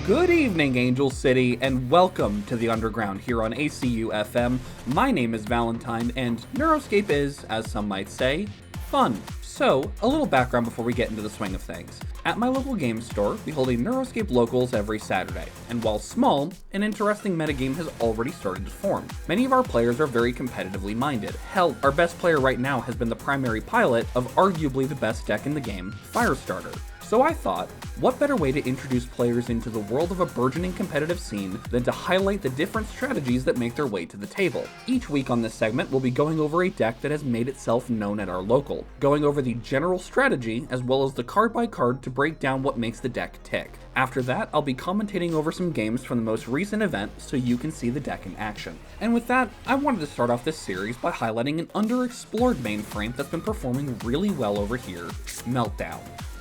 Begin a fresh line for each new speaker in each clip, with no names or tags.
Good evening, Angel City, and welcome to the Underground here on ACU-FM. My name is Valentyne, and neuroscape is, as some might say, fun. So, a little background before we get into the swing of things. At my local game store, we hold a neuroscape locals every Saturday, and while small, an interesting metagame has already started to form. Many of our players are very competitively minded. Hell, our best player right now has been the primary pilot of arguably the best deck in the game, Firestarter. So I thought, what better way to introduce players into the world of a burgeoning competitive scene than to highlight the different strategies that make their way to the table. Each week on this segment, we'll be going over a deck that has made itself known at our local, going over the general strategy as well as the card by card to break down what makes the deck tick. After that, I'll be commentating over some games from the most recent event so you can see the deck in action. And with that, I wanted to start off this series by highlighting an underexplored mainframe that's been performing really well over here, MELTDOWN.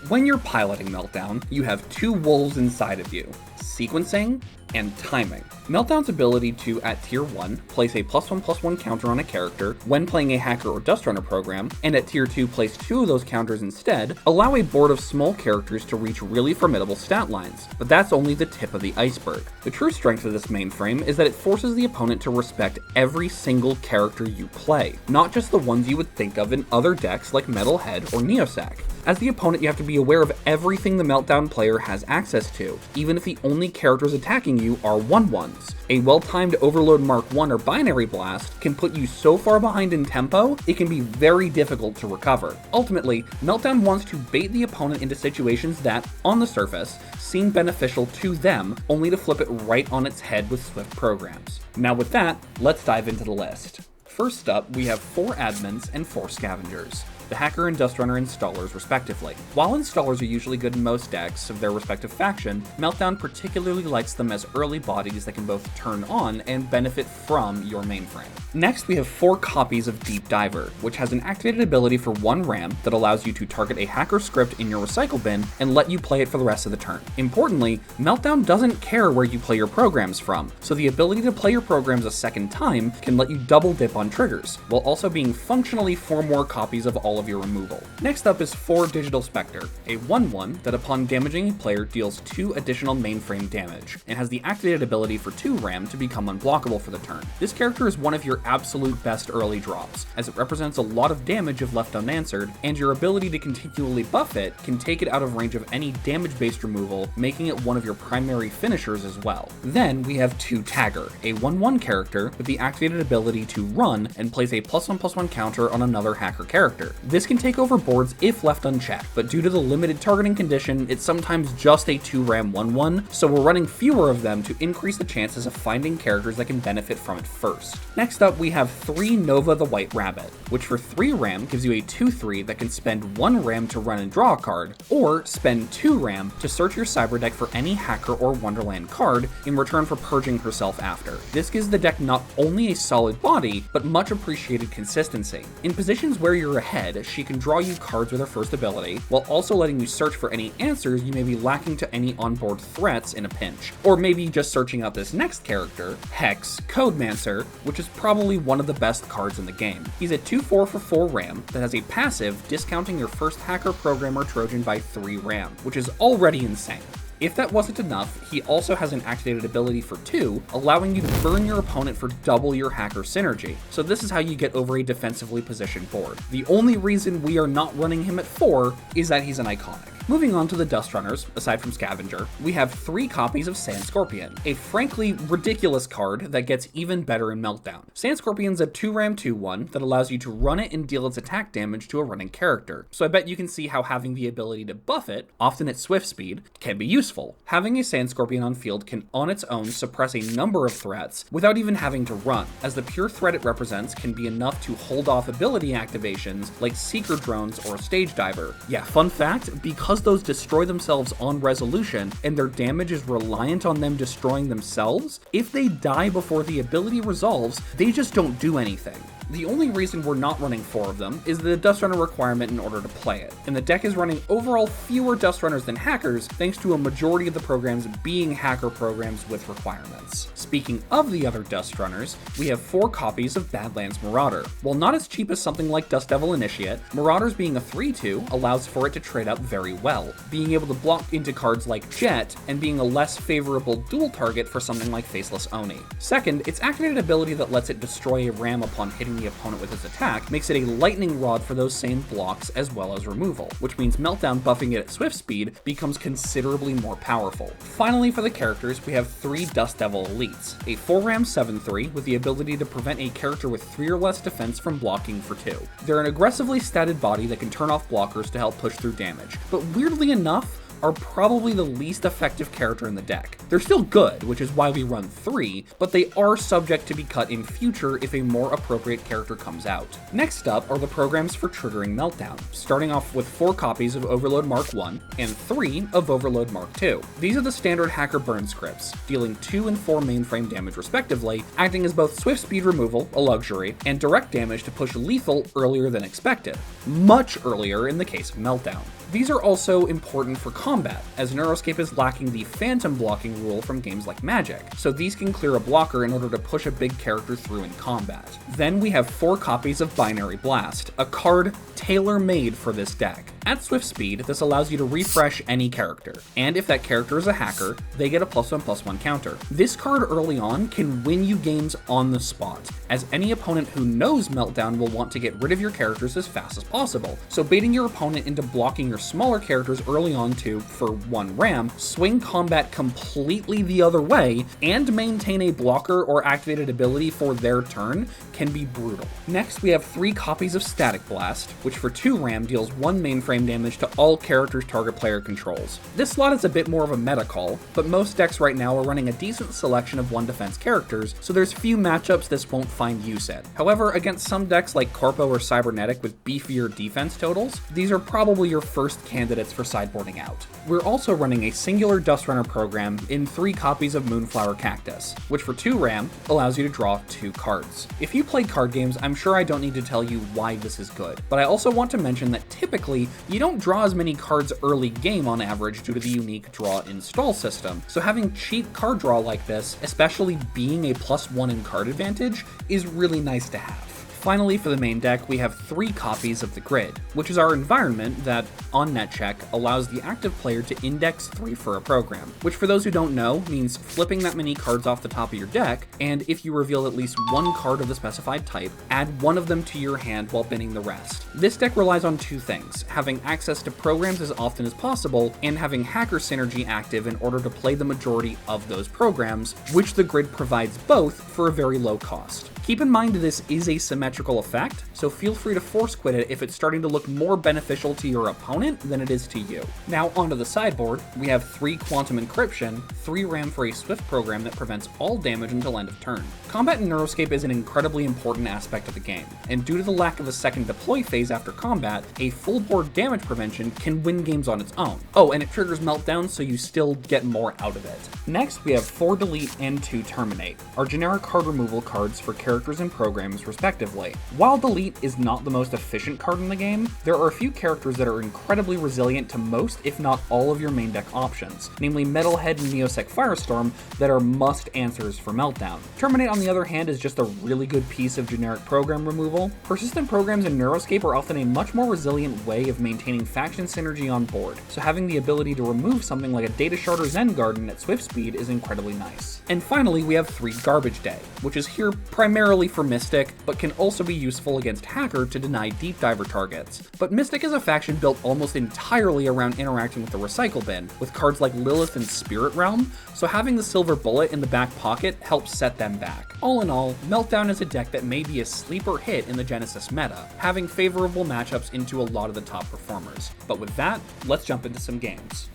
When you're piloting MELTDOWN, you have two wolves inside of you, sequencing and timing. MELTDOWN's ability to, at tier 1, place a +1/+1 counter on a character when playing a hacker or dust runner program, and at tier 2 place 2 of those counters instead, allow a board of small characters to reach really formidable stat lines, but that's only the tip of the iceberg. The true strength of this mainframe is that it forces the opponent to respect every single character you play, not just the ones you would think of in other decks like Metalhead or Neosac. As the opponent, you have to be aware of everything the MELTDOWN player has access to, even if the only characters attacking you are 1/1s. A well-timed Overload Mark 1 or Binary Blast can put you so far behind in tempo, it can be very difficult to recover. Ultimately, MELTDOWN wants to bait the opponent into situations that, on the surface, seem beneficial to them, only to flip it right on its head with swift programs. Now with that, let's dive into the list. First up, we have 4 admins and 4 scavengers, the hacker and dust runner installers respectively. While installers are usually good in most decks of their respective faction, MELTDOWN particularly likes them as early bodies that can both turn on and benefit from your mainframe. Next, we have 4 copies of Deep Diver, which has an activated ability for 1 RAM that allows you to target a hacker script in your recycle bin and let you play it for the rest of the turn. Importantly, MELTDOWN doesn't care where you play your programs from, so the ability to play your programs a second time can let you double dip on triggers, while also being functionally 4 more copies of all of your removal. Next up is 4 Digital Spectre, a 1/1 that upon damaging a player deals 2 additional mainframe damage, and has the activated ability for 2 RAM to become unblockable for the turn. This character is one of your absolute best early drops, as it represents a lot of damage if left unanswered, and your ability to continually buff it can take it out of range of any damage-based removal, making it one of your primary finishers as well. Then we have 2 Tagger, a 1/1 character with the activated ability to run and place a +1/+1 counter on another hacker character. This can take over boards if left unchecked, but due to the limited targeting condition, it's sometimes just a 2 RAM 1/1, so we're running fewer of them to increase the chances of finding characters that can benefit from it first. Next up, we have 3 Nova the White Rabbit, which for 3 RAM gives you a 2/3 that can spend 1 RAM to run and draw a card, or spend 2 RAM to search your cyber deck for any hacker or Wonderland card in return for purging herself after. This gives the deck not only a solid body, but much appreciated consistency. In positions where you're ahead, she can draw you cards with her first ability, while also letting you search for any answers you may be lacking to any onboard threats in a pinch. Or maybe just searching out this next character, Hex Codemancer, which is probably one of the best cards in the game. He's a 2/4 for 4 RAM that has a passive discounting your first hacker programmer Trojan by 3 RAM, which is already insane. If that wasn't enough, he also has an activated ability for 2, allowing you to burn your opponent for double your hacker synergy. So this is how you get over a defensively positioned board. The only reason we are not running him at 4 is that he's an iconic. Moving on to the Dust Runners, aside from Scavenger, we have 3 copies of Sand Scorpion, a frankly ridiculous card that gets even better in MELTDOWN. Sand Scorpion's a 2 RAM 2/1 that allows you to run it and deal its attack damage to a running character, so I bet you can see how having the ability to buff it, often at swift speed, can be useful. Having a Sand Scorpion on field can on its own suppress a number of threats without even having to run, as the pure threat it represents can be enough to hold off ability activations like Seeker Drones or Stage Diver. Yeah, fun fact, because those destroy themselves on resolution and their damage is reliant on them destroying themselves, if they die before the ability resolves, they just don't do anything. The only reason we're not running 4 of them is the Dust Runner requirement in order to play it, and the deck is running overall fewer Dust Runners than hackers thanks to a majority of the programs being hacker programs with requirements. Speaking of the other Dust Runners, we have 4 copies of Badlands Marauder. While not as cheap as something like Dust Devil Initiate, Marauders being a 3/2 allows for it to trade out very well, being able to block into cards like Jet and being a less favorable dual target for something like Faceless Oni. Second, its activated ability that lets it destroy a ram upon hitting the opponent with its attack makes it a lightning rod for those same blocks as well as removal, which means Meltdown buffing it at swift speed becomes considerably more powerful. Finally, for the characters, we have 3 Dust Devil Elites, a 4-ram 7/3 with the ability to prevent a character with 3 or less defense from blocking for 2. They're an aggressively statted body that can turn off blockers to help push through damage, but weirdly enough, are probably the least effective character in the deck. They're still good, which is why we run 3, but they are subject to be cut in future if a more appropriate character comes out. Next up are the programs for triggering Meltdown, starting off with 4 copies of Overload Mark 1 and 3 of Overload Mark 2. These are the standard hacker burn scripts, dealing 2 and 4 mainframe damage respectively, acting as both swift speed removal, a luxury, and direct damage to push lethal earlier than expected, much earlier in the case of Meltdown. These are also important for combat, as Neuroscape is lacking the phantom blocking rule from games like Magic, so these can clear a blocker in order to push a big character through in combat. Then we have 4 copies of Binary Blast, a card tailor-made for this deck. At swift speed, this allows you to refresh any character, and if that character is a hacker, they get a +1/+1 counter. This card early on can win you games on the spot, as any opponent who knows Meltdown will want to get rid of your characters as fast as possible, so baiting your opponent into blocking your smaller characters early on to, for 1 ram, swing combat completely the other way, and maintain a blocker or activated ability for their turn can be brutal. Next, we have 3 copies of Static Blast, which for 2 ram deals 1 mainframe damage to all characters target player controls. This slot is a bit more of a meta call, but most decks right now are running a decent selection of 1 defense characters, so there's few matchups this won't find use in. However, against some decks like Corpo or Cybernetic with beefier defense totals, these are probably your first candidates for sideboarding out. We're also running a singular Dust Runner program in 3 copies of Moonflower Cactus, which for 2 ram allows you to draw 2 cards. If you play card games, I'm sure I don't need to tell you why this is good, but I also want to mention that typically you don't draw as many cards early game on average due to the unique draw install system, so having cheap card draw like this, especially being a +1 in card advantage, is really nice to have. Finally, for the main deck, we have 3 copies of the Grid, which is our environment that, on net check, allows the active player to index 3 for a program, which for those who don't know, means flipping that many cards off the top of your deck, and if you reveal at least 1 card of the specified type, add 1 of them to your hand while binning the rest. This deck relies on 2 things, having access to programs as often as possible, and having hacker synergy active in order to play the majority of those programs, which the Grid provides both for a very low cost. Keep in mind this is a symmetrical effect, so feel free to force quit it if it's starting to look more beneficial to your opponent than it is to you. Now onto the sideboard, we have 3 Quantum Encryption, 3 ram for a swift program that prevents all damage until end of turn. Combat in Neuroscape is an incredibly important aspect of the game, and due to the lack of a second deploy phase after combat, a full board damage prevention can win games on its own. Oh, and it triggers Meltdown so you still get more out of it. Next, we have 4 Delete and 2 Terminate, our generic card removal cards for characters and programs respectively. While Delete is not the most efficient card in the game, there are a few characters that are incredibly resilient to most, if not all, of your main deck options, namely Metalhead and Neosec Firestorm, that are must answers for Meltdown. Terminate, on the other hand, is just a really good piece of generic program removal. Persistent programs in Neuroscape are often a much more resilient way of maintaining faction synergy on board, so having the ability to remove something like a Data Shard or Zen Garden at swift speed is incredibly nice. And finally, we have 3 Garbage Day, which is here primarily for Mystic, but can also be useful against Hacker to deny Deep Diver targets. But Mystic is a faction built almost entirely around interacting with the recycle bin, with cards like Lilith and Spirit Realm, so having the Silver Bullet in the back pocket helps set them back. All in all, Meltdown is a deck that may be a sleeper hit in the Genesis meta, having favorable matchups into a lot of the top performers. But with that, let's jump into some games.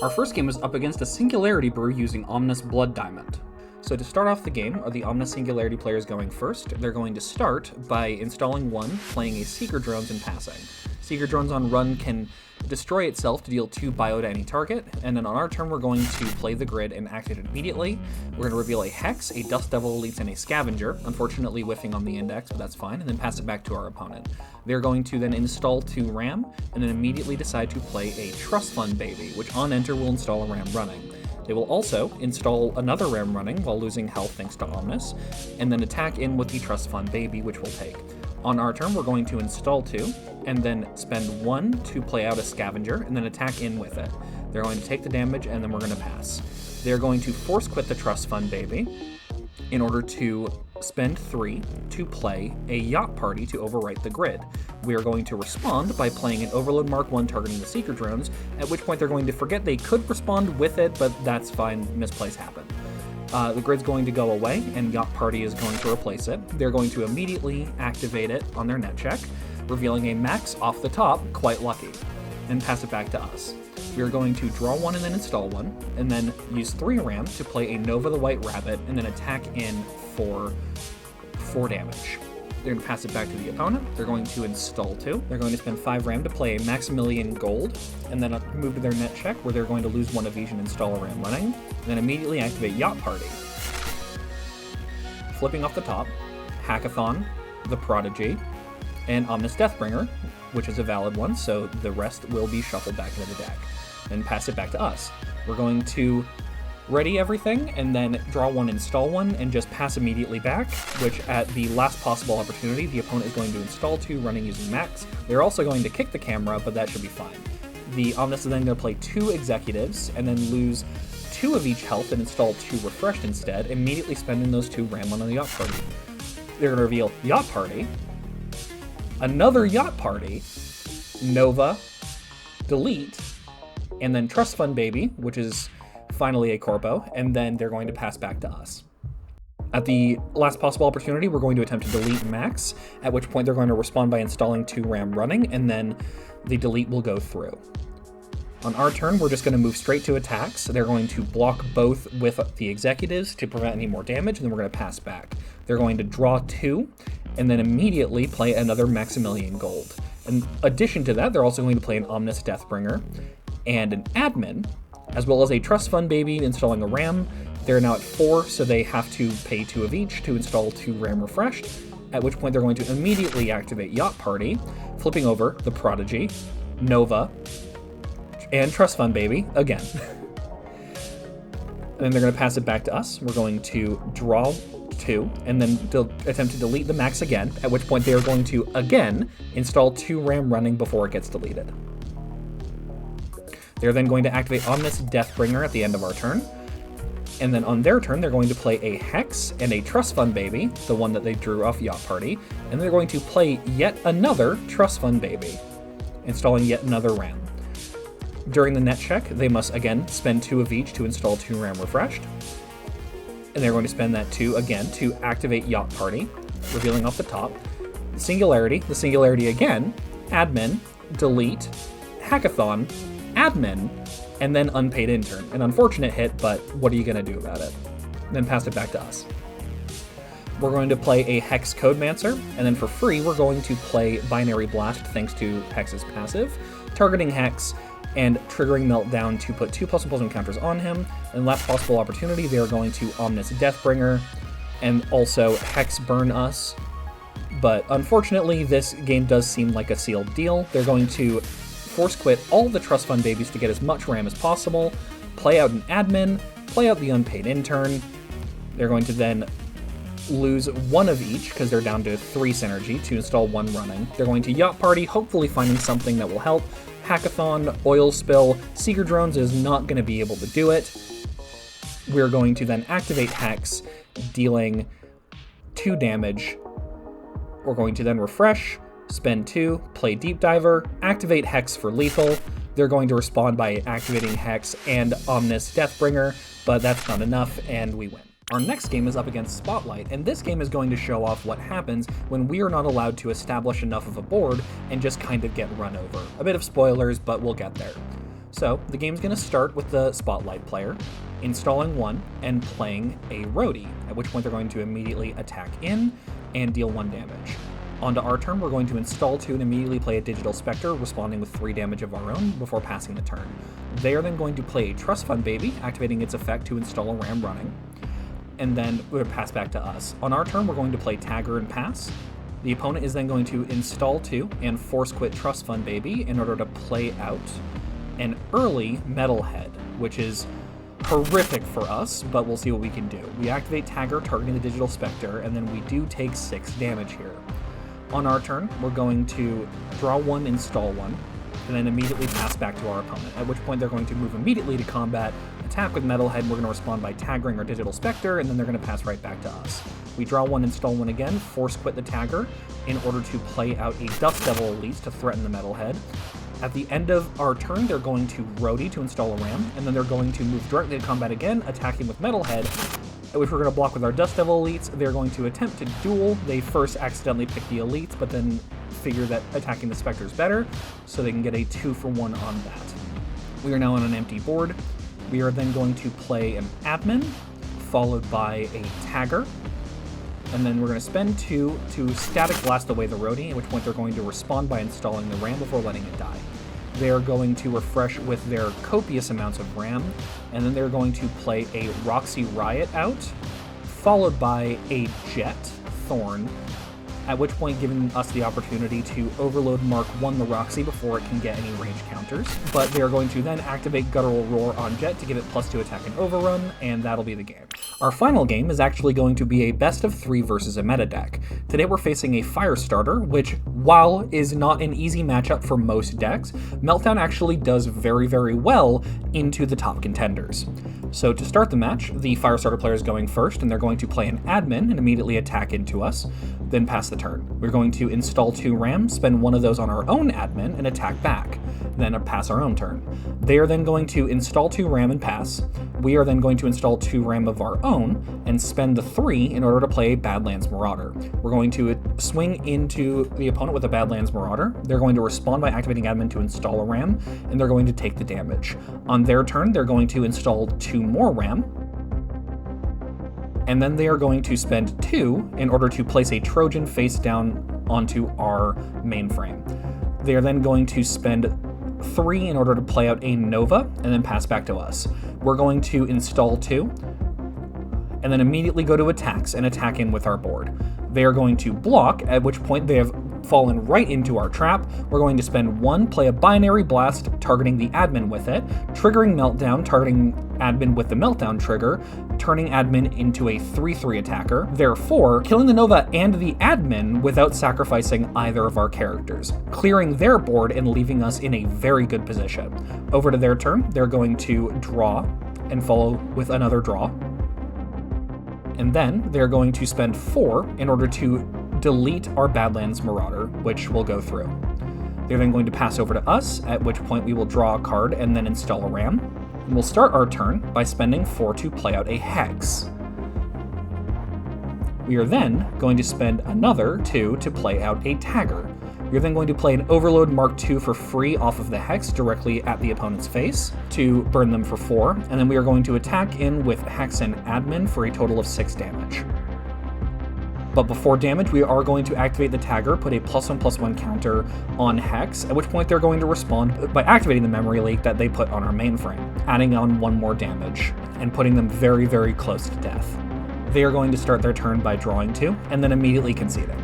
Our first game is up against a Singularity brew using Omnis Blood Diamond. So to start off the game, are the Omnis Singularity players going first. They're going to start by installing one, playing a Seeker Drones, and passing. Seeker Drones on run can destroy itself to deal 2 bio to any target, and then on our turn we're going to play the grid and activate it immediately. We're going to reveal a Hex, a Dust Devil Elites, and a Scavenger, unfortunately whiffing on the index, but that's fine, and then pass it back to our opponent. They're going to then install 2 RAM, and then immediately decide to play a Trust Fund Baby, which on enter will install a RAM running. They will also install another RAM running while losing health thanks to Omnis, and then attack in with the Trust Fund Baby, which we'll take. On our turn, we're going to install 2, and then spend 1 to play out a Scavenger, and then attack in with it. They're going to take the damage, and then we're going to pass. They're going to force quit the Trust Fund Baby in order to spend 3 to play a Yacht Party to overwrite the grid. We are going to respond by playing an Overload Mark 1 targeting the Seeker Drones, at which point they're going to forget they could respond with it, but that's fine, misplays happen. The grid's going to go away, and Yacht Party is going to replace it. They're going to immediately activate it on their net check, revealing a max off the top, quite lucky, and pass it back to us. We are going to draw 1 and then install 1, and then use 3 RAM to play a Nova the White Rabbit, and then attack in for 4 damage. They're going to pass it back to the opponent. They're going to install 2. They're going to spend 5 RAM to play a Maximilian Gold, and then move to their net check, where they're going to lose 1 of each and install a RAM running, and then immediately activate Yacht Party. Flipping off the top, Hackathon, the Prodigy, and Omnis Deathbringer, which is a valid one, so the rest will be shuffled back into the deck, and pass it back to us. We're going to ready everything, and then draw 1, install 1, and just pass immediately back, which at the last possible opportunity, the opponent is going to install 2, running using max. They're also going to kick the camera, but that should be fine. The Omnis is then going to play 2 Executives, and then lose 2 of each health and install 2 Refreshed instead, immediately spending those 2 RAM on the Yacht Party. They're going to reveal Yacht Party, another Yacht Party, Nova, Delete, and then Trust Fund Baby, which is finally a Corpo, and then they're going to pass back to us. At the last possible opportunity, we're going to attempt to delete Max, at which point they're going to respond by installing 2 RAM running, and then the delete will go through. On our turn, we're just going to move straight to attacks. They're going to block both with the Executives to prevent any more damage, and then we're going to pass back. They're going to draw 2, and then immediately play another Maximilian Gold. In addition to that, they're also going to play an Omnis Deathbringer and an Admin, as well as a Trust Fund Baby installing a RAM. They're now at 4, so they have to pay 2 of each to install 2 RAM Refreshed, at which point they're going to immediately activate Yacht Party, flipping over the Prodigy, Nova, and Trust Fund Baby again. And then they're going to pass it back to us. We're going to draw 2, and then attempt to delete the Max again, at which point they are going to, again, install 2 RAM running before it gets deleted. They're then going to activate Omnis Deathbringer at the end of our turn, and then on their turn, they're going to play a Hex and a Trust Fund Baby, the one that they drew off Yacht Party, and they're going to play yet another Trust Fund Baby, installing yet another RAM. During the net check, they must again spend 2 of each to install 2 RAM Refreshed, and they're going to spend that 2 again to activate Yacht Party, revealing off the top, the Singularity again, Admin, Delete, Hackathon, Admin, and then Unpaid Intern. An unfortunate hit, but what are you going to do about it? Then pass it back to us. We're going to play a Hex Codemancer, and then for free, we're going to play Binary Blast thanks to Hex's passive, targeting Hex and triggering Meltdown to put 2+1+1 counters on him. And last possible opportunity, they are going to Omnis Deathbringer and also Hex Burn us. But unfortunately, this game does seem like a sealed deal. They're going to force quit all the Trust Fund Babies to get as much RAM as possible, play out an Admin, play out the Unpaid Intern. They're going to then lose 1 of each, because they're down to 3 synergy, to install 1 running. They're going to Yacht Party, hopefully finding something that will help. Hackathon, Oil Spill, Seeker Drones is not going to be able to do it. We're going to then activate Hex, dealing 2 damage. We're going to then refresh, spend 2, play Deep Diver, activate Hex for lethal. They're going to respond by activating Hex and Omnis Deathbringer, but that's not enough, and we win. Our next game is up against Spotlight, and this game is going to show off what happens when we are not allowed to establish enough of a board and just kind of get run over. A bit of spoilers, but we'll get there. So the game's going to start with the Spotlight player installing one and playing a roadie, at which point they're going to immediately attack in and deal 1 damage. Onto our turn, we're going to install 2 and immediately play a Digital Spectre, responding with 3 damage of our own before passing the turn. They are then going to play a Trust Fund Baby, activating its effect to install a ram running, and then we'll pass back to us. On our turn, we're going to play Tagger and pass. The opponent is then going to install 2 and force quit Trust Fund Baby in order to play out an early Metalhead, which is horrific for us, but we'll see what we can do. We activate Tagger, targeting the Digital Spectre, and then we do take 6 damage here. On our turn, we're going to draw 1, install 1, and then immediately pass back to our opponent, at which point they're going to move immediately to combat, attack with Metalhead, we're going to respond by Taggering our Digital Spectre, and then they're going to pass right back to us. We draw 1, install 1 again, force quit the Tagger in order to play out a Dust Devil Elite to threaten the Metalhead. At the end of our turn, they're going to roadie to install a ram, and then they're going to move directly to combat again, attacking with Metalhead, which we're going to block with our Dust Devil Elites. They're going to attempt to duel. They first accidentally pick the Elites, but then figure that attacking the Spectre is better, so they can get a 2-for-1 on that. We are now on an empty board. We are then going to play an Admin, followed by a Tagger, and then we're going to spend 2 to Static Blast away the roadie, at which point they're going to respond by installing the ram before letting it die. They're going to refresh with their copious amounts of ram, and then they're going to play a Roxy Riot out, followed by a Jet Thorn, at which point giving us the opportunity to overload Mark 1 the Roxy before it can get any range counters. But they're going to then activate Guttural Roar on Jet to give it +2 attack and overrun, and that'll be the game. Our final game is actually going to be a best of 3 versus a meta deck. Today we're facing a Firestarter, which, while is not an easy matchup for most decks, MELTDOWN actually does very, very well into the top contenders. So to start the match, the Firestarter player is going first, and they're going to play an Admin and immediately attack into us, then pass the turn. We're going to install 2 rams, spend 1 of those on our own Admin, and attack back, then pass our own turn. They are then going to install 2 ram and pass. We are then going to install 2 ram of our own, and spend the 3 in order to play Badlands Marauder. We're going to swing into the opponent with a Badlands Marauder. They're going to respond by activating Admin to install a ram, and they're going to take the damage. On their turn, they're going to install 2 more ram, and then they are going to spend 2 in order to place a Trojan face down onto our mainframe. They are then going to spend 3 in order to play out a Nova, and then pass back to us. We're going to install 2, and then immediately go to attacks and attack in with our board. They are going to block, at which point they have fallen right into our trap. We're going to spend 1, play a Binary Blast, targeting the Admin with it, triggering Meltdown, targeting Admin with the Meltdown trigger, turning Admin into a 3/3 attacker, therefore killing the Nova and the Admin without sacrificing either of our characters, clearing their board and leaving us in a very good position. Over to their turn, they're going to draw and follow with another draw, and then they're going to spend 4 in order to delete our Badlands Marauder, which will go through. They're then going to pass over to us, at which point we will draw a card and then install a ram. And we'll start our turn by spending 4 to play out a Hex. We are then going to spend another 2 to play out a Tagger. We are then going to play an Overload Mark II for free off of the Hex directly at the opponent's face to burn them for 4, and then we are going to attack in with Hex and Admin for a total of 6 damage. But before damage, we are going to activate the Tagger, put a +1/+1 counter on Hex, at which point they're going to respond by activating the memory leak that they put on our mainframe, adding on 1 more damage, and putting them very, very close to death. They are going to start their turn by drawing 2, and then immediately conceding.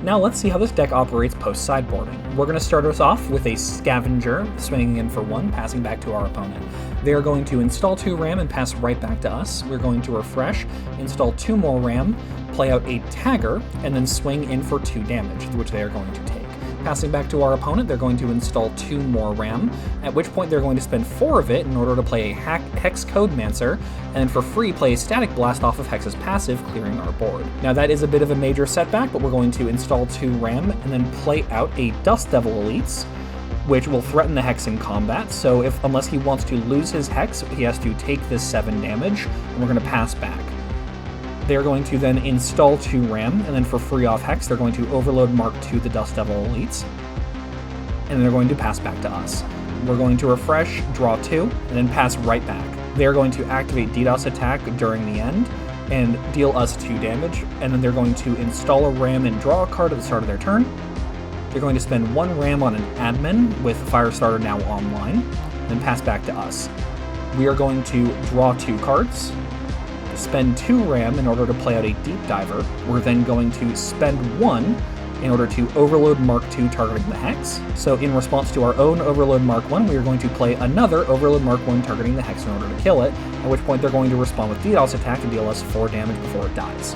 Now let's see how this deck operates post-sideboarding. We're going to start us off with a Scavenger, swinging in for 1, passing back to our opponent. They are going to install 2 ram and pass right back to us. We're going to refresh, install 2 more ram, play out a Tagger, and then swing in for 2 damage, which they are going to take. Passing back to our opponent, they're going to install 2 more ram, at which point they're going to spend 4 of it in order to play a Hex Codemancer, and then for free play a Static Blast off of Hex's passive, clearing our board. Now that is a bit of a major setback, but we're going to install 2 ram, and then play out a Dust Devil Elites, which will threaten the Hex in combat, so unless he wants to lose his Hex, he has to take this 7 damage, and we're going to pass back. They're going to then install 2 ram, and then for free off Hex, they're going to overload Mark II the Dust Devil Elites. and they're going to pass back to us. We're going to refresh, draw 2, and then pass right back. They're going to activate DDoS attack during the end and deal us 2 damage, and then they're going to install a RAM and draw a card at the start of their turn. They're going to spend 1 RAM on an admin with Firestarter now online, then pass back to us. We are going to draw 2 cards, spend 2 RAM in order to play out a Deep Diver. We're then going to spend 1 in order to overload Mark II targeting the Hex. So in response to our own overload Mark I, we are going to play another overload Mark I targeting the Hex in order to kill it, at which point they're going to respond with DDoS attack and deal us 4 damage before it dies.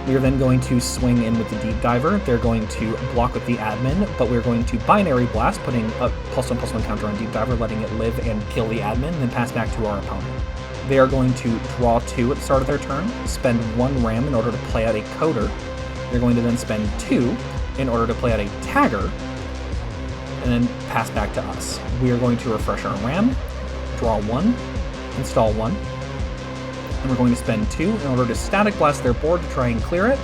We are then going to swing in with the Deep Diver. They're going to block with the admin, but we're going to binary blast, putting a +1/+1 counter on Deep Diver, letting it live and kill the admin, and then pass back to our opponent. They are going to draw 2 at the start of their turn, spend 1 RAM in order to play out a Coder. They're going to then spend 2 in order to play out a Tagger, and then pass back to us. We are going to refresh our RAM, draw 1, install 1, and we're going to spend 2 in order to static blast their board to try and clear it.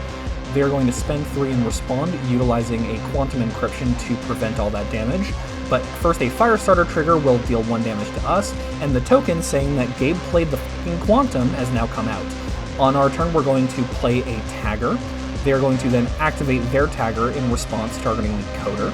They're going to spend 3 and respond, utilizing a quantum encryption to prevent all that damage. But first, a Firestarter trigger will deal 1 damage to us, and the token saying that Gabe played the fucking quantum has now come out. On our turn, we're going to play a Tagger. They're going to then activate their Tagger in response, targeting the Coder,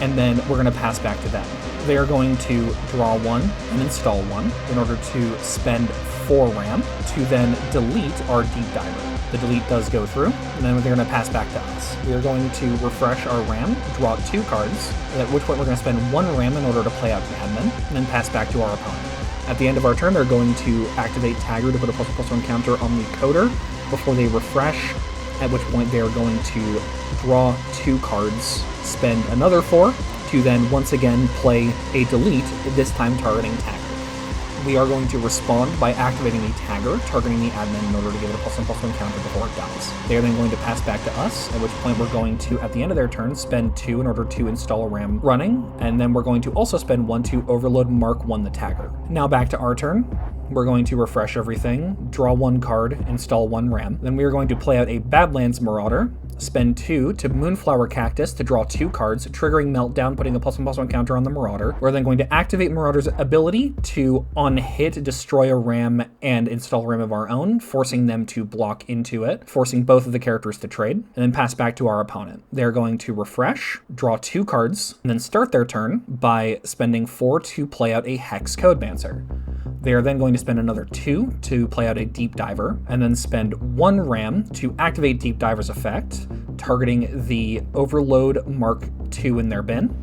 and then we're going to pass back to them. They're going to draw 1 and install 1 in order to spend 4 RAM to then delete our Deep Diver. The delete does go through, and then they're going to pass back to us. We are going to refresh our RAM, draw 2 cards, at which point we're going to spend 1 RAM in order to play out the admin, and then pass back to our opponent. At the end of our turn, they're going to activate Tagger to put a +1/+1 counter on the Coder before they refresh, at which point they are going to draw 2 cards, spend another 4, to then once again play a delete, this time targeting Tagger. We are going to respond by activating the Tagger, targeting the admin in order to give it a +1/+1 counter before it dies. They are then going to pass back to us, at which point we're going to, at the end of their turn, spend 2 in order to install a RAM running, and then we're going to also spend 1 to overload Mark I the Tagger. Now back to our turn. We're going to refresh everything, draw 1 card, install 1 RAM. Then we are going to play out a Badlands Marauder, spend 2 to Moonflower Cactus to draw 2 cards, triggering Meltdown, putting a +1/+1 counter on the Marauder. We're then going to activate Marauder's ability to, on hit, destroy a RAM and install a RAM of our own, forcing them to block into it, forcing both of the characters to trade, and then pass back to our opponent. They're going to refresh, draw 2 cards, and then start their turn by spending 4 to play out a Hex Codemancer. They are then going to spend another 2 to play out a Deep Diver, and then spend 1 RAM to activate Deep Diver's effect, targeting the Overload Mark II in their bin.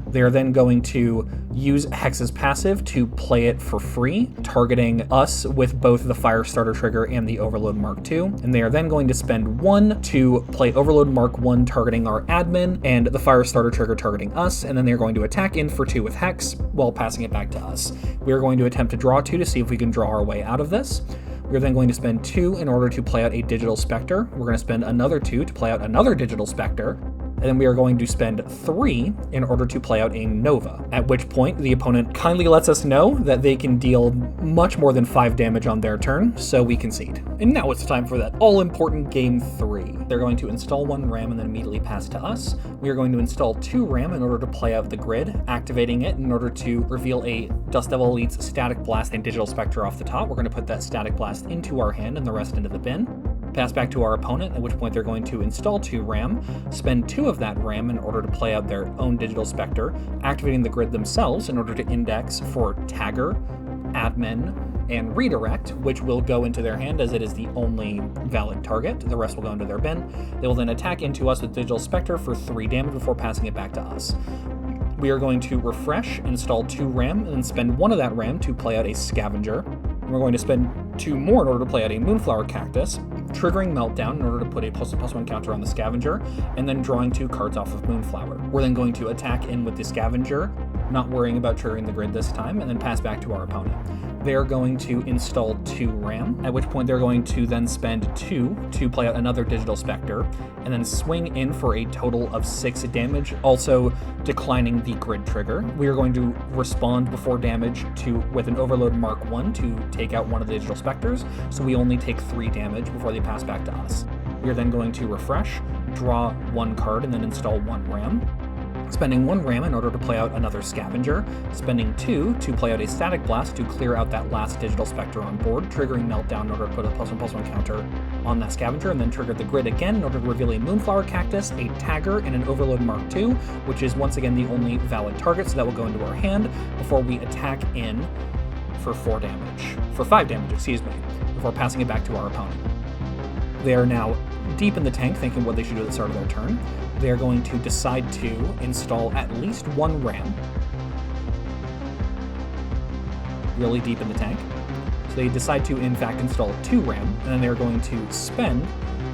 They are then going to use Hex's passive to play it for free, targeting us with both the Firestarter trigger and the Overload Mark II. And they are then going to spend 1 to play Overload Mark I, targeting our admin, and the Firestarter trigger targeting us. And then they're going to attack in for 2 with Hex while passing it back to us. We are going to attempt to draw 2 to see if we can draw our way out of this. We're then going to spend 2 in order to play out a Digital Spectre. We're going to spend another 2 to play out another Digital Spectre. And then we are going to spend 3 in order to play out a Nova, at which point the opponent kindly lets us know that they can deal much more than 5 damage on their turn, so we concede. And now it's time for that all-important Game 3. They're going to install 1 RAM and then immediately pass to us. We are going to install 2 RAM in order to play out the grid, activating it in order to reveal a Dust Devil Elite's Static Blast and Digital Spectre off the top. We're going to put that Static Blast into our hand and the rest into the bin. Pass back to our opponent, at which point they're going to install 2 RAM, spend 2 of that RAM in order to play out their own Digital Spectre, activating the grid themselves in order to index for Tagger, Admin, and Redirect, which will go into their hand as it is the only valid target. The rest will go into their bin. They will then attack into us with Digital Spectre for 3 damage before passing it back to us. We are going to refresh, install 2 RAM, and then spend 1 of that RAM to play out a Scavenger. And we're going to spend 2 more in order to play out a Moonflower Cactus, triggering Meltdown in order to put a +1/+1 counter on the Scavenger, and then drawing 2 cards off of Moonflower. We're then going to attack in with the Scavenger, not worrying about triggering the grid this time, and then pass back to our opponent. They are going to install 2 RAM, at which point they're going to then spend 2 to play out another Digital Spectre, and then swing in for a total of 6 damage, also declining the grid trigger. We are going to respond before damage with an Overload Mark I to take out one of the Digital Spectres, so we only take 3 damage before they pass back to us. We are then going to refresh, draw 1 card and then install 1 RAM. Spending 1 RAM in order to play out another scavenger, spending 2 to play out a static blast to clear out that last digital specter on board, triggering meltdown in order to put a +1/+1 counter on that scavenger, and then trigger the grid again in order to reveal a moonflower cactus, a tagger, and an overload Mark II, which is once again the only valid target, so that will go into our hand before we attack in for 5 damage, before passing it back to our opponent. They are now deep in the tank, thinking what they should do at the start of their turn. They are going to decide to install at least 1 RAM. Really deep in the tank. So they decide to, in fact, install 2 RAM, and then they're going to spend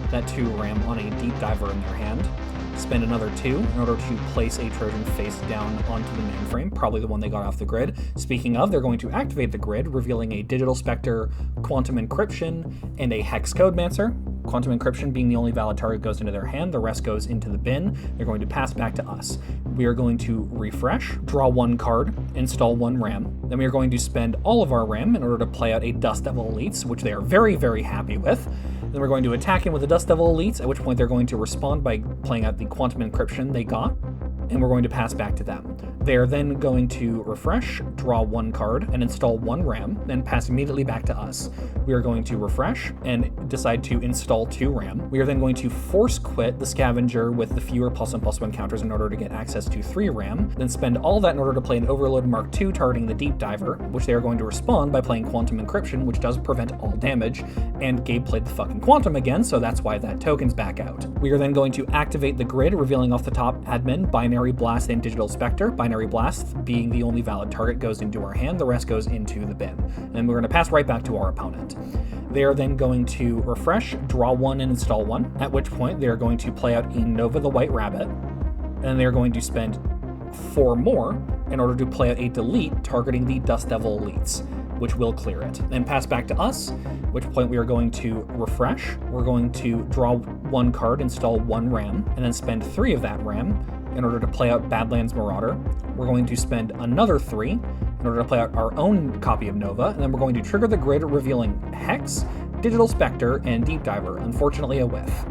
that 2 RAM on a deep diver in their hand. Spend another 2 in order to place a Trojan face down onto the mainframe, probably the one they got off the grid. Speaking of, they're going to activate the grid, revealing a Digital Spectre, Quantum Encryption, and a Hex Codemancer. Quantum Encryption being the only valid target goes into their hand, the rest goes into the bin. They're going to pass back to us. We are going to refresh, draw 1 card, install 1 RAM. Then we are going to spend all of our RAM in order to play out a Dust Devil Elites, which they are very, very happy with. Then we're going to attack in with the Dust Devil Elites, at which point they're going to respond by playing out the Quantum Encryption they got, and we're going to pass back to them. They are then going to refresh, draw 1 card, and install 1 RAM, then pass immediately back to us. We are going to refresh and decide to install 2 RAM. We are then going to force quit the scavenger with the fewer +1/+1 counters in order to get access to 3 RAM, then spend all that in order to play an Overload Mark II targeting the Deep Diver, which they are going to respond by playing Quantum Encryption, which does prevent all damage, and Gabe played the fucking Quantum again, so that's why that token's back out. We are then going to activate the grid, revealing off the top admin, Binary Blast, and Digital Spectre. Binary Blast being the only valid target goes into our hand, the rest goes into the bin. And we're going to pass right back to our opponent. They are then going to refresh, draw 1, and install 1, at which point they are going to play out a Nova the White Rabbit, and they are going to spend 4 more in order to play out a delete targeting the Dust Devil Elites, which will clear it. Then pass back to us, at which point we are going to refresh. We're going to draw 1 card, install 1 RAM, and then spend 3 of that RAM in order to play out Badlands Marauder. We're going to spend another 3 in order to play out our own copy of Nova, and then we're going to trigger the grid, revealing Hex, Digital Spectre, and Deep Diver, unfortunately a whiff.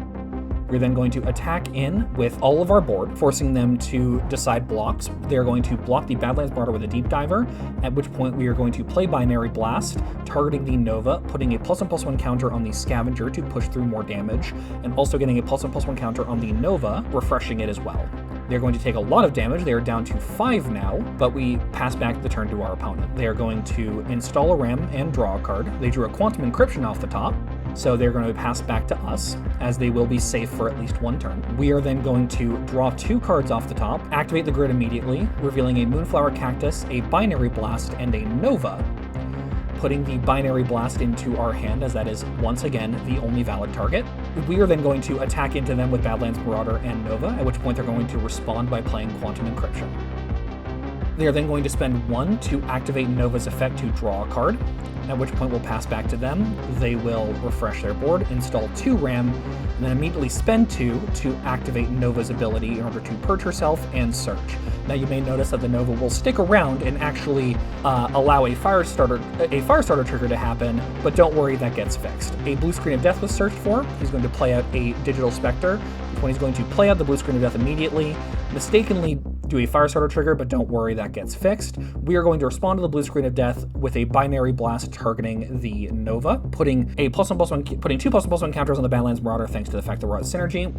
We're then going to attack in with all of our board, forcing them to decide blocks. They're going to block the Badlands Marauder with a Deep Diver, at which point we are going to play Binary Blast, targeting the Nova, putting a +1/+1 counter on the Scavenger to push through more damage, and also getting a +1/+1 counter on the Nova, refreshing it as well. They're going to take a lot of damage. They are down to 5 now, but we pass back the turn to our opponent. They are going to install a RAM and draw a card. They drew a Quantum Encryption off the top, so they're going to pass back to us, as they will be safe for at least 1 turn. We are then going to draw 2 cards off the top, activate the grid immediately, revealing a Moonflower Cactus, a Binary Blast, and a Nova, putting the Binary Blast into our hand, as that is once again the only valid target. We are then going to attack into them with Badlands Marauder and Nova, at which point they're going to respond by playing Quantum Encryption. They are then going to spend 1 to activate Nova's effect to draw a card, at which point we'll pass back to them. They will refresh their board, install 2 RAM, and then immediately spend 2 to activate Nova's ability in order to purge herself and search. Now you may notice that the Nova will stick around and actually allow a Firestarter trigger to happen, but don't worry, that gets fixed. A Blue Screen of Death was searched for. He's going to play out a Digital Spectre, when he's going to play out the Blue Screen of Death immediately, mistakenly do a Firestarter trigger, but don't worry, that gets fixed. We are going to respond to the Blue Screen of Death with a Binary Blast targeting the Nova, putting 2 +1/+1 counters on the Badlands Marauder thanks to the fact that we're at synergy.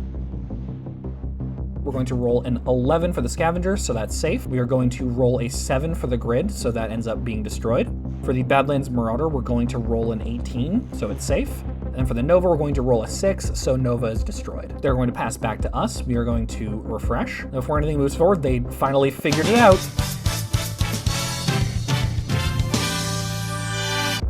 We're going to roll an 11 for the Scavenger, so that's safe. We are going to roll a 7 for the Grid, so that ends up being destroyed. For the Badlands Marauder, we're going to roll an 18, so it's safe. And for the Nova, we're going to roll a 6, so Nova is destroyed. They're going to pass back to us. We are going to refresh. Before anything moves forward, they finally figured it out.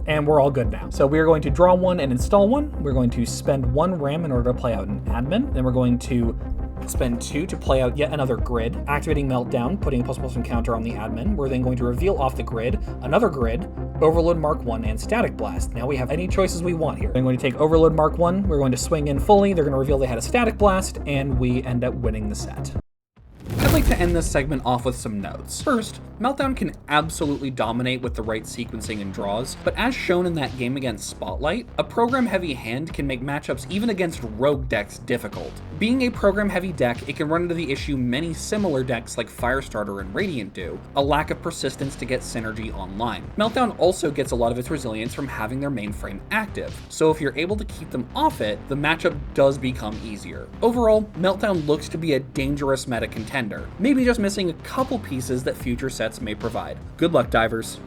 And we're all good now. So we are going to draw 1 and install 1. We're going to spend 1 RAM in order to play out an admin. Then we're going to spend 2 to play out yet another grid, activating Meltdown, putting a +1/+1 counter on the admin. We're then going to reveal off the grid another grid, Overload Mark I, and Static Blast. Now we have any choices we want here. I'm going to take Overload Mark I, we're going to swing in fully, they're going to reveal they had a Static Blast, and we end up winning the set. I'd like like to end this segment off with some notes. First, MELTDOWN can absolutely dominate with the right sequencing and draws, but as shown in that game against Spotlight, a program-heavy hand can make matchups even against rogue decks difficult. Being a program-heavy deck, it can run into the issue many similar decks like Firestarter and Radiant do, a lack of persistence to get synergy online. MELTDOWN also gets a lot of its resilience from having their mainframe active, so if you're able to keep them off it, the matchup does become easier. Overall, MELTDOWN looks to be a dangerous meta contender, maybe just missing a couple pieces that future sets may provide. Good luck, divers.